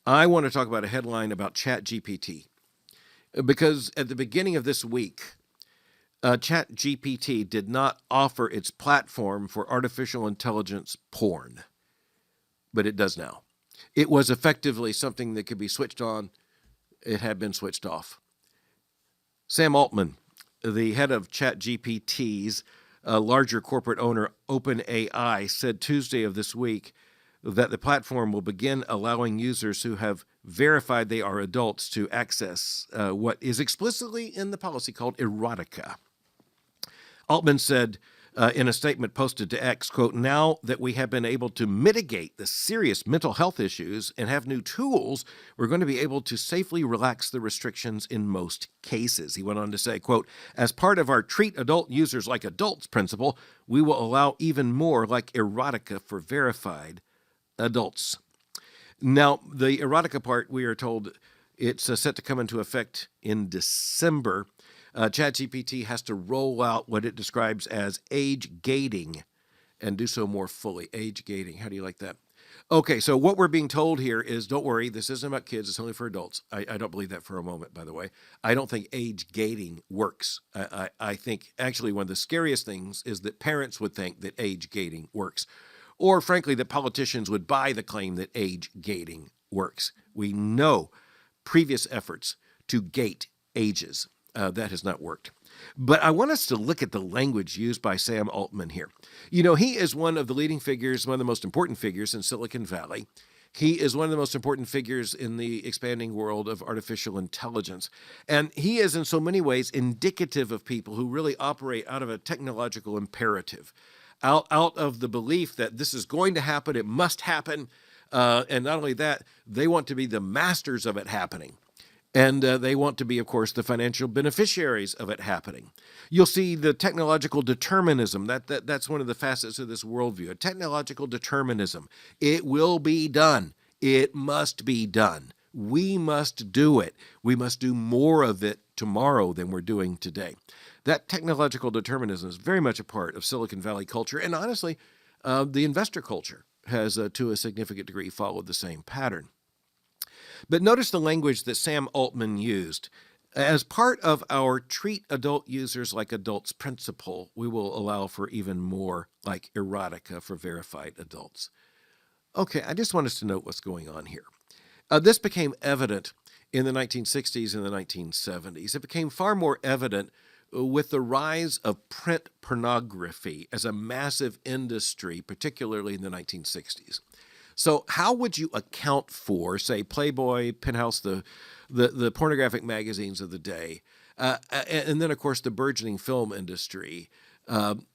I want to talk about a headline about ChatGPT because at the beginning of this week, ChatGPT did not offer its platform for artificial intelligence porn, but it does now. It was effectively something that could be switched on. It had been switched off. Sam Altman, the head of ChatGPT's larger corporate owner, OpenAI, said Tuesday of this week that the platform will begin allowing users who have verified they are adults to access what is explicitly in the policy called Erotica. Altman said in a statement posted to X, quote, "Now that we have been able to mitigate the serious mental health issues and have new tools, we're going to be able to safely relax the restrictions in most cases." He went on to say, quote, "As part of our treat adult users like adults principle, we will allow even more like Erotica for verified adults." Now, the Erotica part, we are told it's set to come into effect in December. ChatGPT has to roll out what it describes as age gating and do so more fully. Age gating. How do you like that? Okay, so what we're being told here is, don't worry, this isn't about kids, it's only for adults. I don't believe that for a moment, by the way. I don't think age gating works. I think actually one of the scariest things is that parents would think that age gating works. Or frankly, that politicians would buy the claim that age gating works. We know previous efforts to gate ages. That has not worked. But I want us to look at the language used by Sam Altman here. You know, he is one of the leading figures, one of the most important figures in Silicon Valley. He is one of the most important figures in the expanding world of artificial intelligence. And he is in so many ways indicative of people who really operate out of a technological imperative, out of the belief that this is going to happen, it must happen. And not only that, they want to be the masters of it happening. And they want to be, of course, the financial beneficiaries of it happening. You'll see the technological determinism. That's one of the facets of this worldview. A technological determinism. It will be done. It must be done. We must do it. We must do more of it tomorrow than we're doing today. That technological determinism is very much a part of Silicon Valley culture. And honestly, the investor culture has, to a significant degree, followed the same pattern. But notice the language that Sam Altman used. As part of our treat adult users like adults principle, we will allow for even more like Erotica for verified adults. Okay, I just want us to note what's going on here. This became evident in the 1960s and the 1970s. It became far more evident with the rise of print pornography as a massive industry, particularly in the 1960s. So how would you account for, say, Playboy, Penthouse, the pornographic magazines of the day, and then, of course, the burgeoning film industry,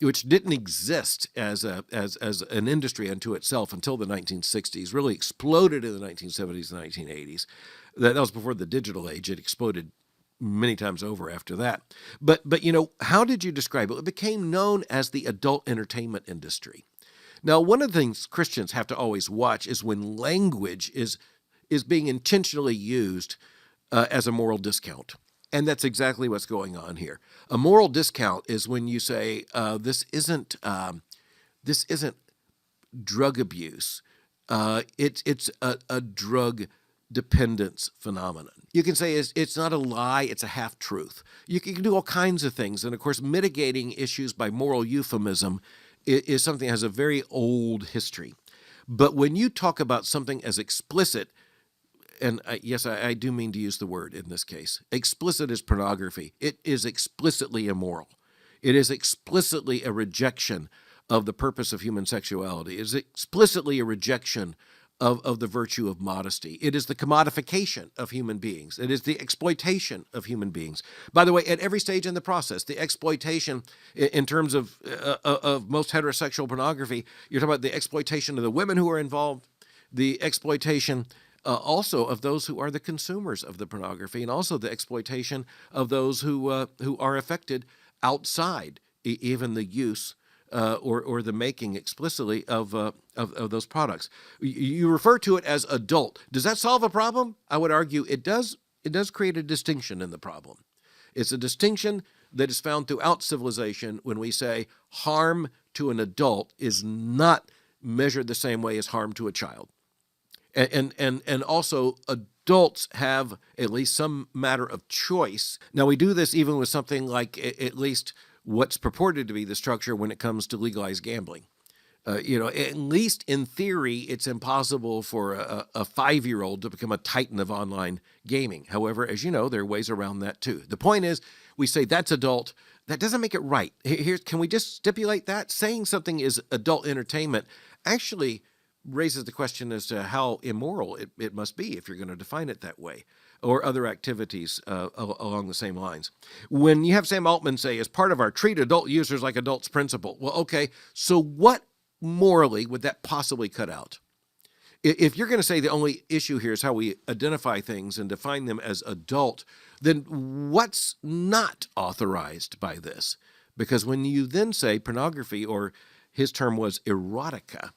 which didn't exist as an industry unto itself until the 1960s, really exploded in the 1970s and 1980s. That was before the digital age. It exploded many times over after that. But you know, how did you describe it? It became known as the adult entertainment industry. Now, one of the things Christians have to always watch is when language is being intentionally used as a moral discount. And that's exactly what's going on here. A moral discount is when you say, this isn't drug abuse. It's a drug dependence phenomenon. You can say it's not a lie, it's a half-truth. You can do all kinds of things. And of course, mitigating issues by moral euphemism is something that has a very old history. But when you talk about something as explicit, and yes, I do mean to use the word in this case, explicit as pornography, it is explicitly immoral. It is explicitly a rejection of the purpose of human sexuality. It is explicitly a rejection of the virtue of modesty. It is the commodification of human beings. It is the exploitation of human beings. By the way, at every stage in the process, the exploitation in terms of most heterosexual pornography, you're talking about the exploitation of the women who are involved, the exploitation also of those who are the consumers of the pornography, and also the exploitation of those who are affected outside even the use or the making explicitly of those products. You refer to it as adult. Does that solve a problem? I would argue it does. It does create a distinction in the problem. It's a distinction that is found throughout civilization when we say harm to an adult is not measured the same way as harm to a child. And also adults have at least some matter of choice. Now we do this even with something like at least what's purported to be the structure when it comes to legalized gambling. At least in theory, it's impossible for a 5-year-old to become a titan of online gaming. However, as you know, there are ways around that too. The point is, we say that's adult. That doesn't make it right. Can we just stipulate that? Saying something is adult entertainment actually raises the question as to how immoral it must be if you're going to define it that way, or other activities along the same lines. When you have Sam Altman say, as part of our treat adult users like adults principle, well, okay, so what morally would that possibly cut out? If you're going to say the only issue here is how we identify things and define them as adult, then what's not authorized by this? Because when you then say pornography, or his term was erotica,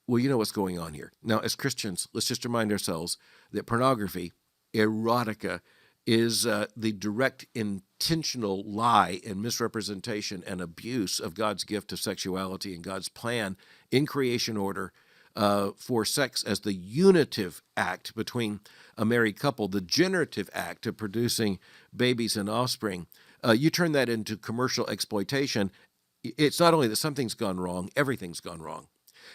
well, you know what's going on here. Now, as Christians, let's just remind ourselves that pornography, erotica, is the direct intentional lie and misrepresentation and abuse of God's gift of sexuality and God's plan in creation order for sex as the unitive act between a married couple, the generative act of producing babies and offspring. You turn that into commercial exploitation. It's not only that something's gone wrong, everything's gone wrong.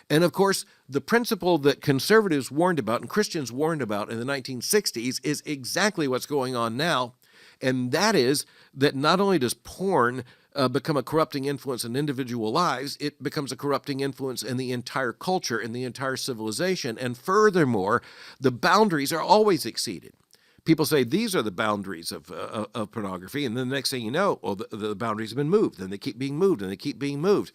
And of course, the principle that conservatives warned about and Christians warned about in the 1960s is exactly what's going on now. And that is that not only does porn become a corrupting influence in individual lives, it becomes a corrupting influence in the entire culture, in the entire civilization. And furthermore, the boundaries are always exceeded. People say these are the boundaries of pornography, and then the next thing you know, well, the boundaries have been moved, and they keep being moved, and they keep being moved.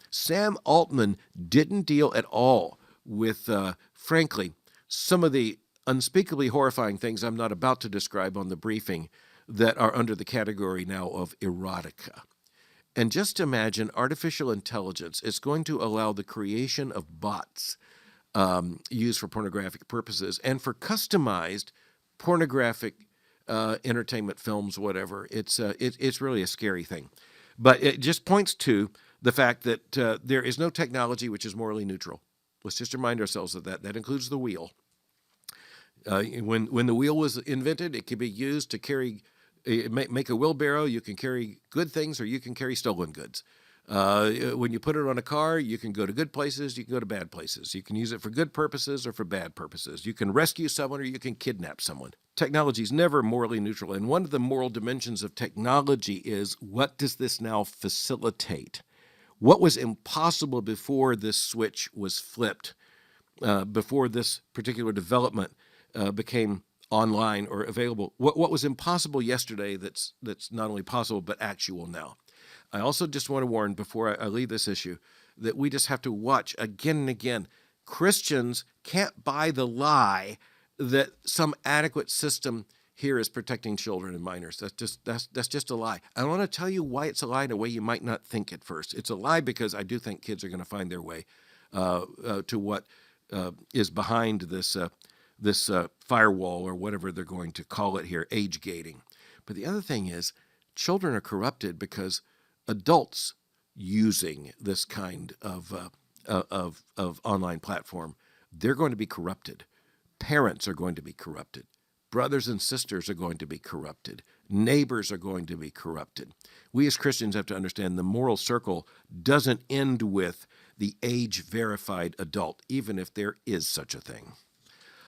Sam Altman didn't deal at all with, frankly, some of the unspeakably horrifying things I'm not about to describe on the briefing that are under the category now of erotica. And just imagine artificial intelligence is going to allow the creation of bots used for pornographic purposes and for customized pornographic entertainment films, whatever. It's really a scary thing. But it just points to the fact that there is no technology which is morally neutral. Let's just remind ourselves of that. That includes the wheel. When the wheel was invented, it could be used to carry, make a wheelbarrow. You can carry good things or you can carry stolen goods. When you put it on a car, you can go to good places, you can go to bad places. You can use it for good purposes or for bad purposes. You can rescue someone or you can kidnap someone. Technology is never morally neutral. And one of the moral dimensions of technology is, what does this now facilitate? What was impossible before this switch was flipped, before this particular development became online or available? What was impossible yesterday that's not only possible but actual now? I also just want to warn before I leave this issue that we just have to watch again and again. Christians can't buy the lie that some adequate system here is protecting children and minors. That's just a lie. I want to tell you why it's a lie in a way you might not think at first. It's a lie because I do think kids are going to find their way to what is behind this firewall, or whatever they're going to call it here, age gating. But the other thing is, children are corrupted because adults using this kind of online platform, they're going to be corrupted. Parents are going to be corrupted. Brothers and sisters are going to be corrupted. Neighbors are going to be corrupted. We as Christians have to understand the moral circle doesn't end with the age-verified adult, even if there is such a thing.